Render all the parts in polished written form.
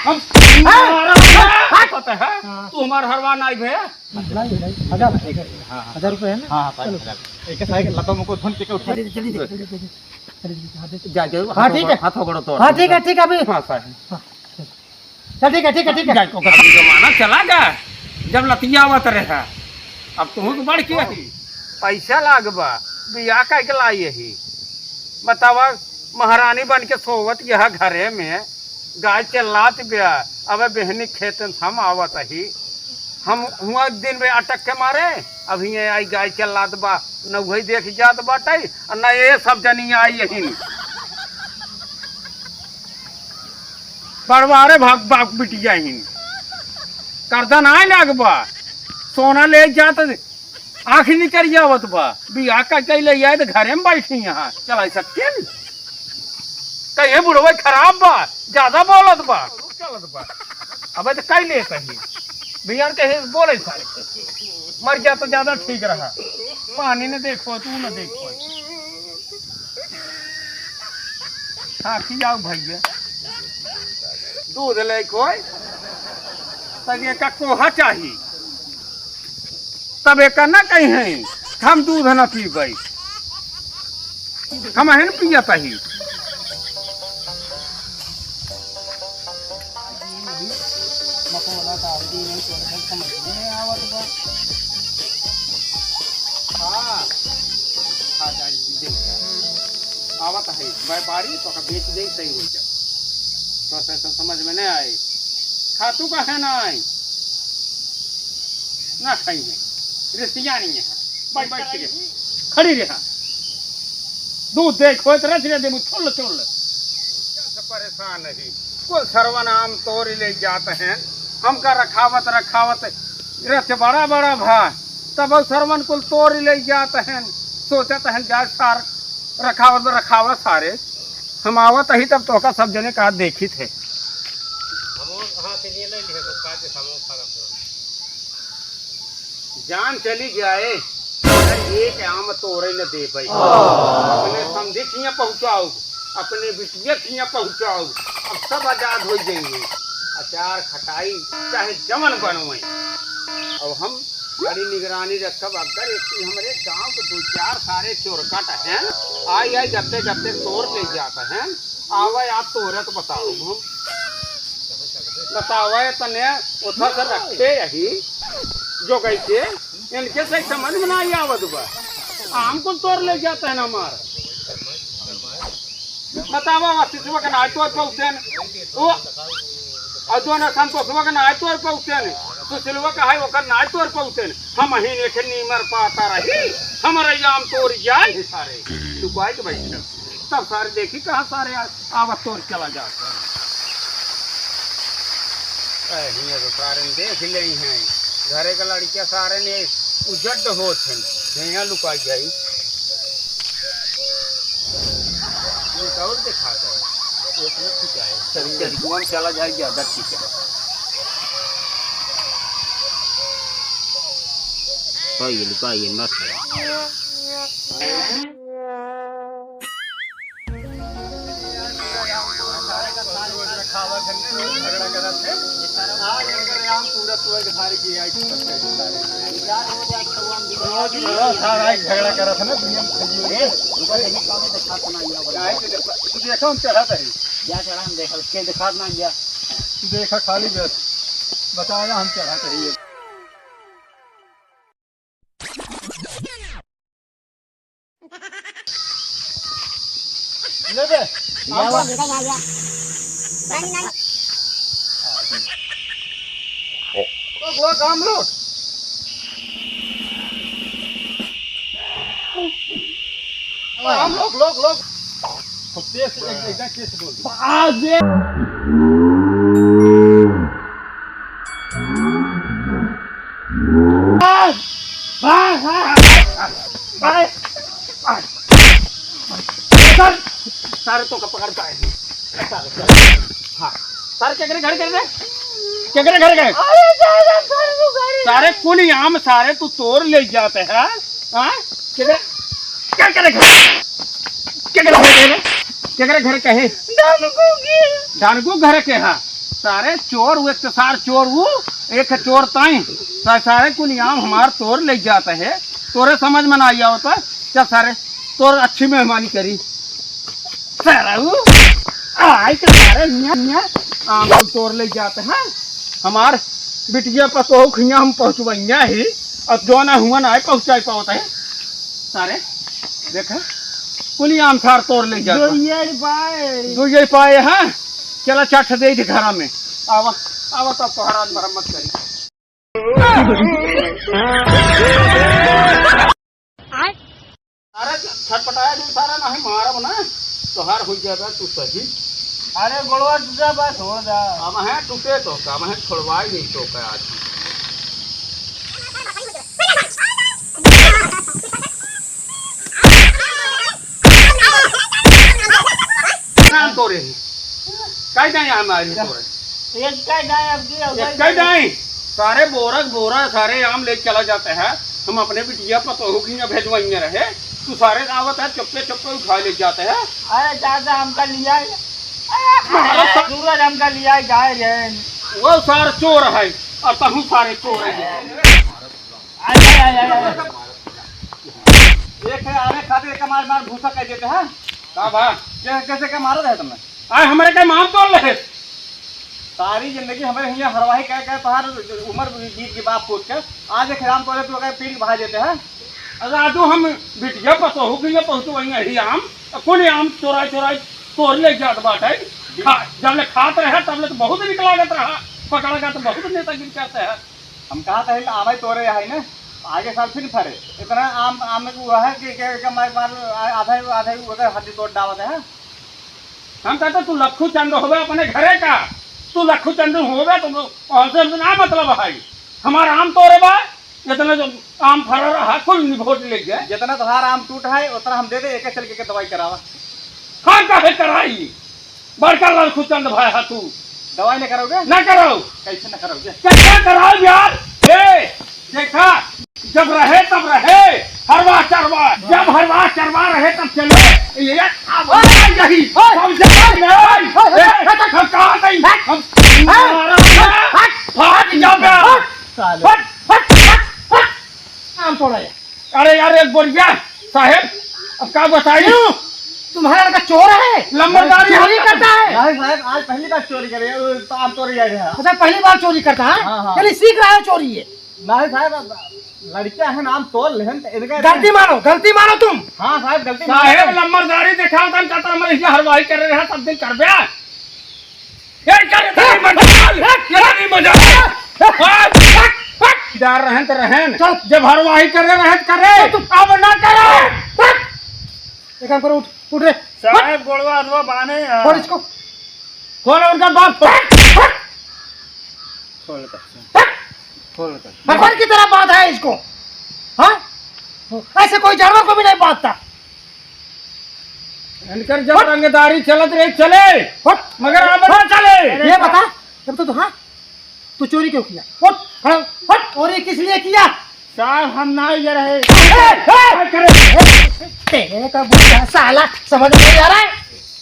हम पता है तू हमार हरवा नहीं भे 1000 रुपए है ना। हां चलो एक साइकिल लता मुको धन के उठा जल्दी जा जा हाँ ठीक है हाथों गड़ो तो हाँ ठीक है अभी हां साहब चल ठीक है गाय को कभी जमाना चला गया जब लतिया आवत रहा अब तू तो बढ़ के पैसा लागबा बियाह का के लाई ही बतावा महारानी बन के सोवत यह घरे में गाय चलात गया अब बहनी खेत हम आवत ही हम हुआ दिन में अटक के मारे अभी ये आई गाय चलात बा न वही देख जात बाटे न ये सब जनी आई यही परवारे भाग भाग बिटिया ही कर्जा ना लागबा सोना ले जात आँख निकल जावत बा बियाह का कैले आए तो घरे में बैठी यहाँ चला सकते कहे बुढ़वा खराब बा ज्यादा बोलत बा चलत बा अब तो कई ले कही भैया कहे बोले सारे मर जा तो ज्यादा ठीक रहा पानी ने देखो तू न देखो हाँ की जाओ भैया दूध ले कोई तब एक कोहा चाहिए तब एक ना कहीं है हम दूध न पीबे हम है न पिया ही आवत है व्यापारी तो का बेच दे सही हो जाए तो समझ में नहीं आए खातू का है ना खाएंगे रिश्तियाँ नहीं है बैठ के खड़ी रहा दूध देखो तो रच दे छोड़ छोड़ परेशान नहीं कोई सर्वनाम तोड़ ले जाते हैं हमका रखावत रथ बड़ा बड़ा भा तब सर्वन कुल तोड़ ले जाते हैं सोचते हैं जा सार रखावत सारे हम आवत ही तब तो का सब जने कहा देखी थे जान चली जाए एक आम तोड़े न दे भाई अपने समझे किया पहुँचाओ अपने बिटिया किया पहुँचाओ अब सब आजाद हो जाएंगे अचार खटाई चाहे जमन बनवाई और हम बड़ी निगरानी रखब अगर हमारे गांव के 2-4 सारे चोरकट हैं आई जबते जबते तोड़ ले जाते हैं आवे आप तोड़े तो बताओ हम बतावे तने उठा से रखते यही जो कैसे इनके से समझ में नहीं आवत बा आम को तोड़ ले जाते हैं हमार बतावा वासिसवा के नाच तोड़ पहुंचते वो अजोन संतोषवा के नाच तोड़ पहुंचते सुशीलवा का है ओकर नाच तोड़ पहुंचते हम ही ने नीमर पाता रही हमारा आम तोड़ जाए सारे तू बाइक बैठ तब सारे देखी कहाँ सारे आवत तोड़ चला जाता है तो सारे देख ले हैं घरे का लड़कियां सारे ने उजड होते यहाँ लुकाई जाई और दिखाता है चला जाए ज्यादा ठीक है लुकाइए मत झगड़ा करा थे आज अगर आम पूरा तुअर के सारे की आई सारा झगड़ा करा था ना दुनिया में देखो हम चढ़ा था क्या चढ़ा हम देखा उसके दिखा ना गया देखा खाली बस बताया हम चढ़ा चाहिए ले दे आवा देखा आ गया नहीं तो वो काम लो हम लोग तेज एकदम तेज बोल आज सारे तो पकड़ पाए हाँ सारे क्या करे घर कर रहे क्या करे घर गए सारे कुल आम सारे तू तोड़ ले जाते हैं क्या करे घर क्या करे घर कहे डानगू घर के हाँ सारे चोर वो एक तो सार चोर वो एक चोर ताई सारे कुल आम हमार तोर ले जाते है तोरे समझ में ना आया होता क्या सारे तोर अच्छी मेहमानी करी सारा वो आई के सारे आम तोर ले जाते हैं हमार बिटिया पतो खिया हम पहुँचवैया ही और जो ना हुआ ना पहुँचा पाता है सारे देख कुल आम सार तोड़ ले जाते जो ये पाए हैं चला चट दे घर में आवा आवा तो पहरा मरम्मत करी अरे छटपटाया तू सारा नहीं मारब ना तोहार हो जाता तू सही अरे गोड़वा तुझा बस हो जा अब है टूटे तो काम है छोड़वाई नहीं तो क्या आज नाम तोरे कई दाई हमारी तोरे एक का दाई अब की एक कई दाई सारे बोरा सारे आम ले चला जाते हैं हम अपने बिटिया पतो की भेजवाइए रहे तू सारे आवत है चप्पे चप्पे उठा ले जाते हैं अरे दादा हमका लिया सूरज हमका लिया गाय रे वो सारे चोर है और तहु सारे चोर है एक है आने खाते एक मार मार भूसा कह देते हैं का भा कैसे क्या मारो रहे तुमने आए हमारे क्या माम तोड़ रहे सारी जिंदगी हमारे यहाँ हरवाही कह पहाड़ उम्र बीत के बाप पूछ के आज एक राम तोड़े तो अगर पीठ बहा देते हैं अगर आज हम बिटिया पतो कि पहुँचो वही ही आम कौन आम चोराई तोड़ ले जात बात है जब ले खात रहे तब ले तो बहुत निकलागत रहा पकड़ा तो बहुत नेतागिरी करते हैं हम कहा था आम तोड़े है ना आगे साल फिर फरे इतना आम हुआ है कि आधा उधर हाथी तोड़ डालते हैं हम कहते तू लखू चंद होवे अपने घरे का तू लखू चंद होवे तो ना मतलब है हमारा आम तोड़े बा जितना जो आम फरा रहा कोई वोट ले गया जितना तुम्हारा आम टूट है उतना हम दे दे एक चल के दवाई करावा हाँ काहे कराई बड़का लखू चंद भाई हा तू दवाई नहीं करोगे ना करो कैसे ना करोगे कैसे कराओ यार देखा जब रहे तब रहे हरवा चरवा जब हरवा चरवा रहे तब चले ये यही हम जगह में हम कहा नहीं हम भाग जाओ आम तोड़ा है अरे यार एक बोलिया साहेब अब क्या बताइए तुम्हारा लड़का चोर है लंबरदारी चोरी करता है साहब आज पहली बार चोरी करे आम चोरी आए हैं अच्छा पहली बार चोरी करता है चलिए सीख रहा है चोरी ये नहीं साहब लड़कियां हैं नाम तोड़ लेहन गलती मानो तुम हाँ साहब गलती साहब लंबरदारी दिखाओ तन कतर में इसलिए हरवाई कर रहे हैं तब दिन कर बे ये नहीं डर रहन तो रहन जब हरवाई कर रहे करे अब ना करे एक काम करो उठ रे साहब गोड़वा अदवा बाने छोड़ इसको खोल उनका बाप खोल भगवान की तरह बात है इसको हाँ ऐसे कोई जानवर को भी नहीं बांधता इनकर जब रंगदारी चलत रहे चले मगर अब ना चले ये बता जब तो हाँ तू चोरी क्यों किया चोरी किस लिए किया साहब हम ना ये रहे तेरे का बुरा साला समझ नहीं आ रहा है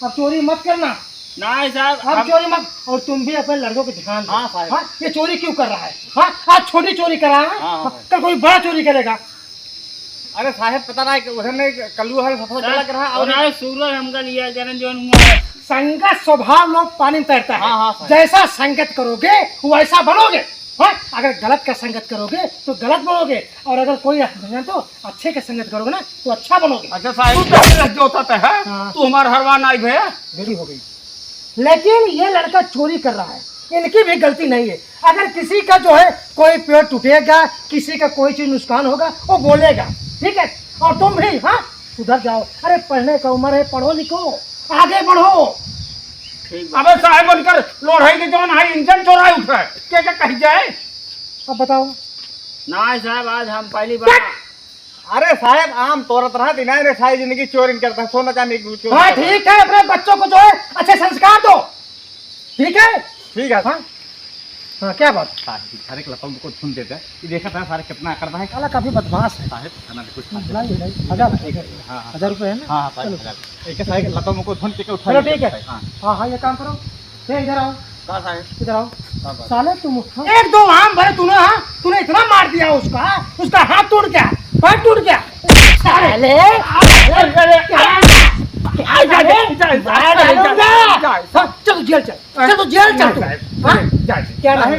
अब चोरी मत करना नहीं साहब अब चोरी मत और तुम भी अपने लड़कों को ध्यान दो हाँ ये चोरी क्यों कर रहा है हाँ आज छोटी चोरी कर रहा है कल कोई बड़ा चोरी करेगा अरे साहब पता नहीं उधर नहीं कल्लू हर सफर चला रहा और सूरज हमका लिया जन संगत स्वभाव लोग पानी में तैरता है जैसा संगत करोगे वैसा बनोगे हाँ अगर गलत का संगत करोगे तो गलत बनोगे और अगर कोई तो अच्छे का संगत करोगे ना तो अच्छा बनोगे अच्छा साहब जो होता है तू हमारा हरवा नहीं भैया देरी हो गई लेकिन ये लड़का चोरी कर रहा है इनकी भी गलती नहीं है अगर किसी का जो है कोई पेड़ टूटेगा किसी का कोई चीज नुकसान होगा वो बोलेगा ठीक है और तुम भी हाँ सुधर जाओ अरे पढ़ने का उम्र है पढ़ो लिखो आगे बढ़ो अबे साहब बनकर लोढ़ाई के जौन है इंजन चोराई उठ रहा है क्या कही जाए अब बताओ नहीं साहब आज हम पहली बार अरे साहब आम तोड़त रहा दिन रे सारी जिंदगी चोरी करता है सोना चांदी हाँ ठीक है अपने बच्चों को जो है अच्छे संस्कार दो ठीक है हाँ क्या बात सारे लपम को सुन देते हैं ये देखा था सारे कितना करता है काला काफी बदमाश है साहब खाना भी कुछ 1000 रुपए है ना हाँ एक सारे लपम को धुन के उठा चलो ठीक है हाँ ये काम करो इधर आओ कहाँ साहब? इधर आओ हाँ, बात। साले तुम एक दो आम भरे तूने, हाँ तूने इतना मार दिया उसका हाथ टूट गया, पैर टूट गया साले। चलो जेल चल, चलो जेल चल तू। हाँ? क्या नाम है?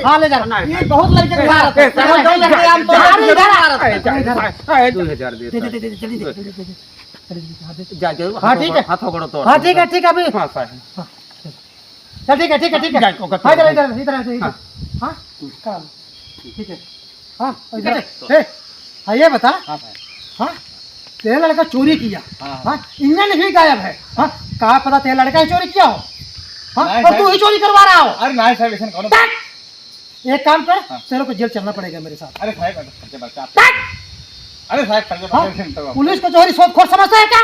हाँ ले जा, ये बहुत लड़के के मार आते हैं। तुम्हारे इधर आ रहा था। 2000 दे। दे, दे, दे, जल्दी दे, जल्दी दे। जाके हाँ, ठीक है। हाथों गोड़ों तोड़। हाँ ठीक है ठीक है अभी। हाँ साहब। चल ठीक है ठीक है ठीक है। जाए, कोका हाँ इधर तोड़। इधर इधर इधर। हाँ। हाँ करा लो। ठीक है। हाँ इधर ए, हाँ ये बता, हाँ साहब। हाँ तेरा लड़का चोरी किया, हाँ। हाँ इंजन भी गायब है, हाँ कहाँ पता तेरा लड़का ही चोरी किया हो, हाँ नहीं, और नहीं। तू ही चोरी करवा रहा हो। अरे नहीं साहब, ऐसा कौन? तक! एक काम कर, हाँ। तेरे को जेल चलना पड़ेगा मेरे साथ। अरे साहब, खर्चे बच्चा। तक! अरे साहब, खर्चे हाँ? बच्चा। पुलिस को चोरी शोध खोर समझता है क्या?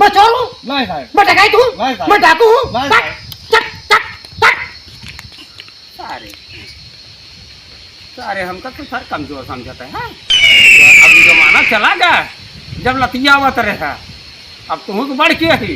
मैं चोर हूँ, नहीं साहब। मैं डकैत हूँ, नहीं साहब। मैं डाकू हूँ। नहीं तक! तक! तक! तक! सारे सारे हमका तो सर कमजोर समझता है। अब जमाना चला गया जब लतियावत रहा, अब तुम तो बढ़ के ही